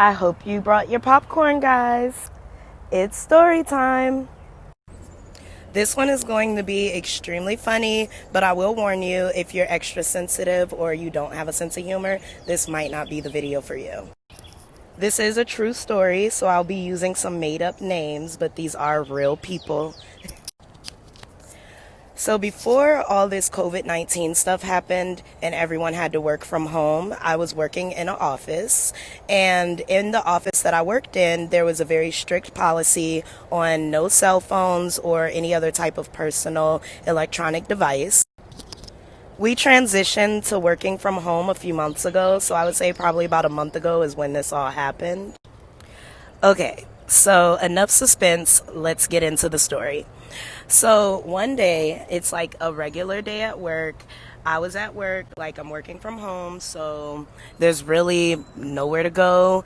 I hope you brought your popcorn, guys. It's story time. This one is going to be extremely funny, but I will warn you, if you're extra sensitive or you don't have a sense of humor, this might not be the video for you. This is a true story, so I'll be using some made up names, but these are real people. So before all this COVID-19 stuff happened and everyone had to work from home, I was working in an office. And in the office that I worked in, there was a very strict policy on no cell phones or any other type of personal electronic device. We transitioned to working from home a few months ago, so I would say probably about a month ago is when this all happened. Okay, so enough suspense, let's get into the story. So one day, it's like a regular day at work. I was at work, like I'm working from home, so there's really nowhere to go.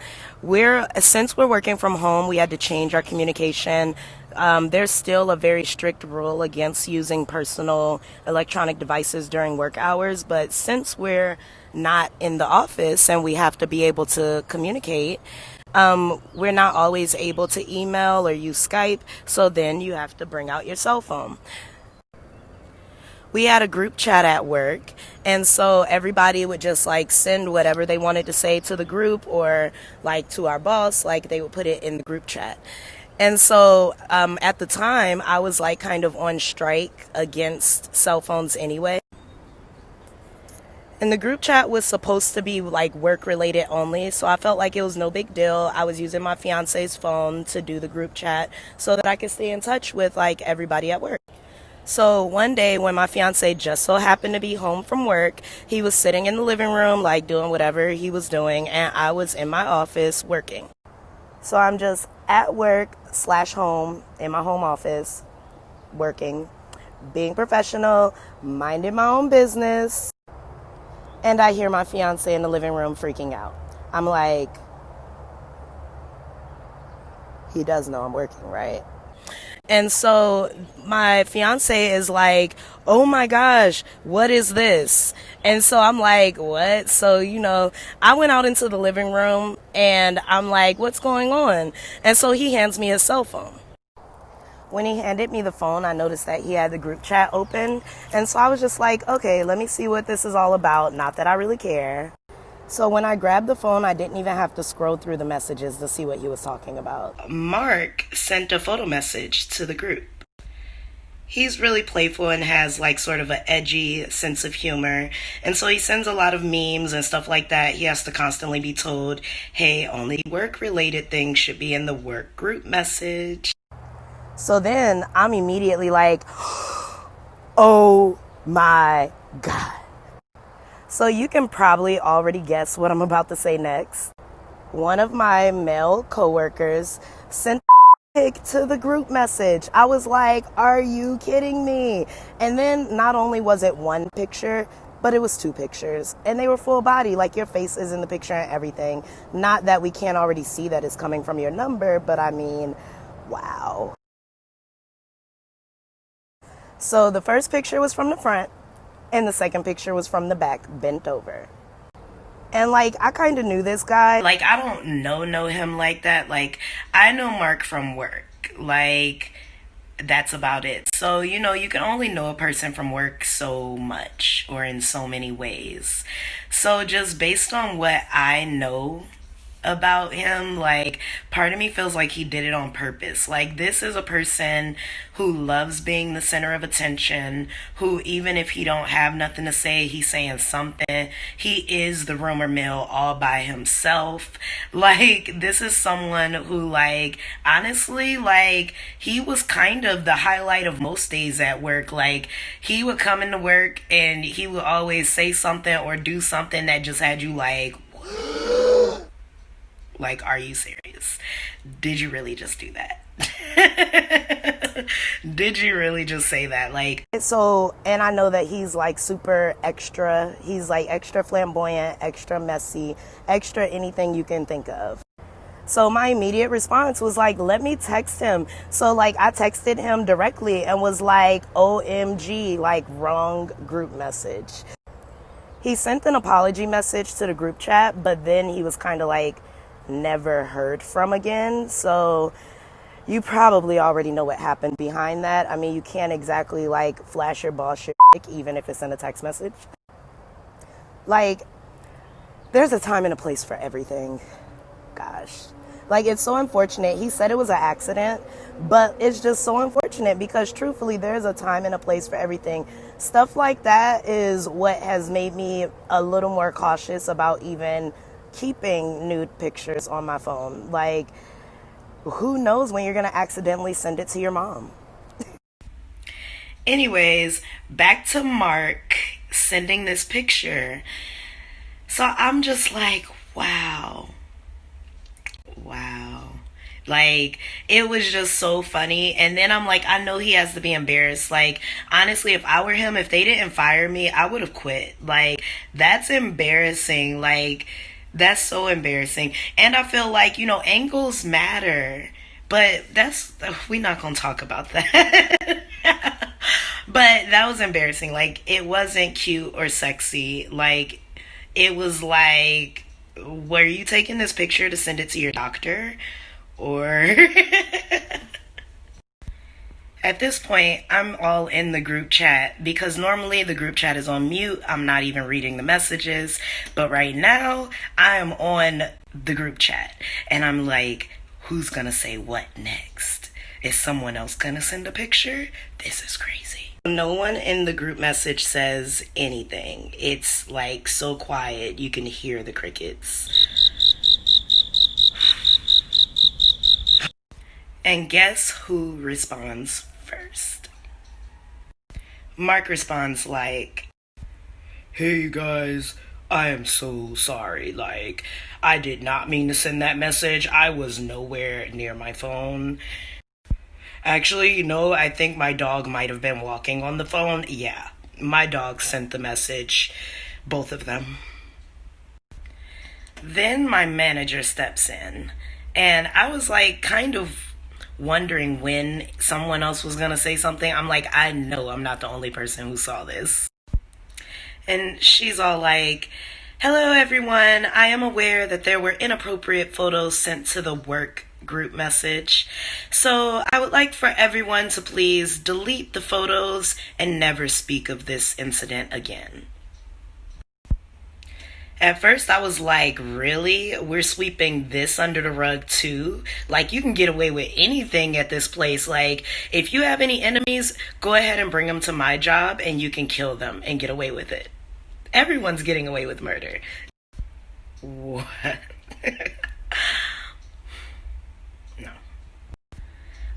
Since we're working from home, we had to change our communication. There's still a very strict rule against using personal electronic devices during work hours, but since we're not in the office and we have to be able to communicate, we're not always able to email or use Skype, so then you have to bring out your cell phone. We had a group chat at work, and so everybody would just like send whatever they wanted to say to the group or like to our boss, like they would put it in the group chat. And so at the time, I was like kind of on strike against cell phones anyway. And the group chat was supposed to be like work related only, so I felt like it was no big deal. I was using my fiance's phone to do the group chat so that I could stay in touch with like everybody at work. So one day when my fiance just so happened to be home from work, he was sitting in the living room like doing whatever he was doing, and I was in my office working. So I'm just at work / home in my home office working, being professional, minding my own business. And I hear my fiance in the living room freaking out. I'm like, he does know I'm working, right? And so my fiance is like, oh my gosh, what is this? And so I'm like, what? So, I went out into the living room and I'm like, what's going on? And so he hands me his cell phone. When he handed me the phone, I noticed that he had the group chat open. And so I was just like, okay, let me see what this is all about. Not that I really care. So when I grabbed the phone, I didn't even have to scroll through the messages to see what he was talking about. Mark sent a photo message to the group. He's really playful and has like sort of an edgy sense of humor. And so he sends a lot of memes and stuff like that. He has to constantly be told, hey, only work related things should be in the work group message. So then I'm immediately like, oh my God. So you can probably already guess what I'm about to say next. One of my male coworkers sent a pic to the group message. I was like, are you kidding me? And then not only was it one picture, but it was two pictures. And they were full body, like your face is in the picture and everything. Not that we can't already see that it's coming from your number, but I mean, wow. So the first picture was from the front, and the second picture was from the back, bent over. And like, I kind of knew this guy. Like, I don't know him like that. Like, I know Mark from work. Like, that's about it. So, you can only know a person from work so much or in so many ways. So just based on what I know about him, like, part of me feels like he did it on purpose. Like, this is a person who loves being the center of attention, who even if he don't have nothing to say, he's saying something. He is the rumor mill all by himself. Like, this is someone who, like, honestly, like, he was kind of the highlight of most days at work. Like, he would come into work and he would always say something or do something that just had you like, like, are you serious? Did you really just do that? Did you really just say that? Like, so, and I know that he's like super extra. He's like extra flamboyant, extra messy, extra anything you can think of. So my immediate response was like, let me text him. So like I texted him directly and was like, OMG, like wrong group message. He sent an apology message to the group chat, but then he was kind of like, never heard from again. So you probably already know what happened behind that. I mean, you can't exactly like flash your boss your even if it's in a text message. Like, there's a time and a place for everything. Gosh. Like, it's so unfortunate. He said it was an accident, but it's just so unfortunate because truthfully, there's a time and a place for everything. Stuff like that is what has made me a little more cautious about even keeping nude pictures on my phone. Like, who knows when you're going to accidentally send it to your mom? Anyways, back to Mark sending this picture. So I'm just like, wow. Like, it was just so funny. And then I'm like, I know he has to be embarrassed. Like, honestly, if I were him, if they didn't fire me, I would have quit. Like, that's embarrassing. Like, that's so embarrassing. And I feel like, angles matter. But we're not going to talk about that. But that was embarrassing. Like, it wasn't cute or sexy. Like, it was like, were you taking this picture to send it to your doctor? Or at this point, I'm all in the group chat because normally the group chat is on mute. I'm not even reading the messages. But right now, I am on the group chat. And I'm like, who's going to say what next? Is someone else going to send a picture? This is crazy. No one in the group message says anything. It's like so quiet, you can hear the crickets. And guess who responds first? Mark responds like, hey guys, I am so sorry. Like, I did not mean to send that message. I was nowhere near my phone. Actually, I think my dog might have been walking on the phone. Yeah, my dog sent the message. Both of them. Then my manager steps in. And I was like kind of wondering when someone else was going to say something. I'm like, I know I'm not the only person who saw this. And she's all like, hello everyone. I am aware that there were inappropriate photos sent to the work group message. So I would like for everyone to please delete the photos and never speak of this incident again. At first I was like, really? We're sweeping this under the rug too? Like, you can get away with anything at this place. Like, if you have any enemies, go ahead and bring them to my job and you can kill them and get away with it. Everyone's getting away with murder. What? No.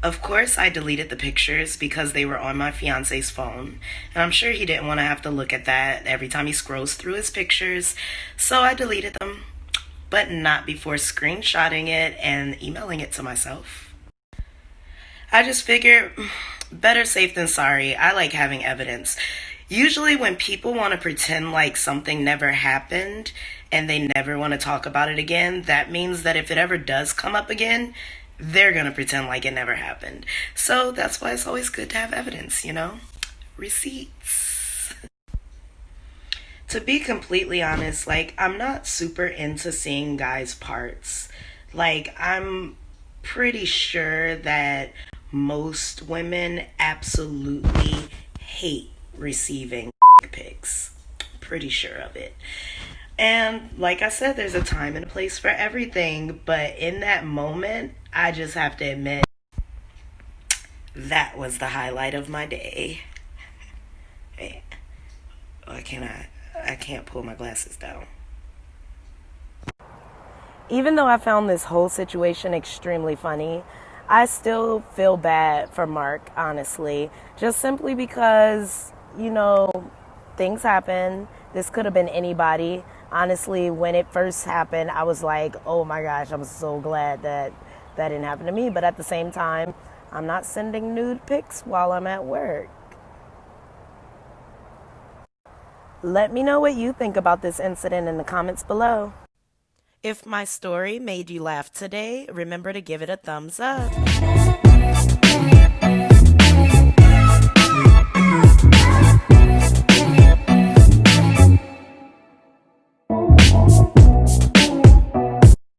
Of course, I deleted the pictures because they were on my fiance's phone. And I'm sure he didn't want to have to look at that every time he scrolls through his pictures. So I deleted them, but not before screenshotting it and emailing it to myself. I just figured, better safe than sorry. I like having evidence. Usually when people want to pretend like something never happened and they never want to talk about it again, that means that if it ever does come up again, they're going to pretend like it never happened. So that's why it's always good to have evidence, Receipts. To be completely honest, like, I'm not super into seeing guys' parts. Like, I'm pretty sure that most women absolutely hate receiving pics. Pretty sure of it. And like I said, there's a time and a place for everything. But in that moment, I just have to admit, that was the highlight of my day. Wait, I can't pull my glasses down. Even though I found this whole situation extremely funny, I still feel bad for Mark, honestly. Just simply because, things happen. This could have been anybody. Honestly, when it first happened, I was like, oh my gosh, I'm so glad that didn't happen to me. But at the same time, I'm not sending nude pics while I'm at work. Let me know what you think about this incident in the comments below. If my story made you laugh today, remember to give it a thumbs up.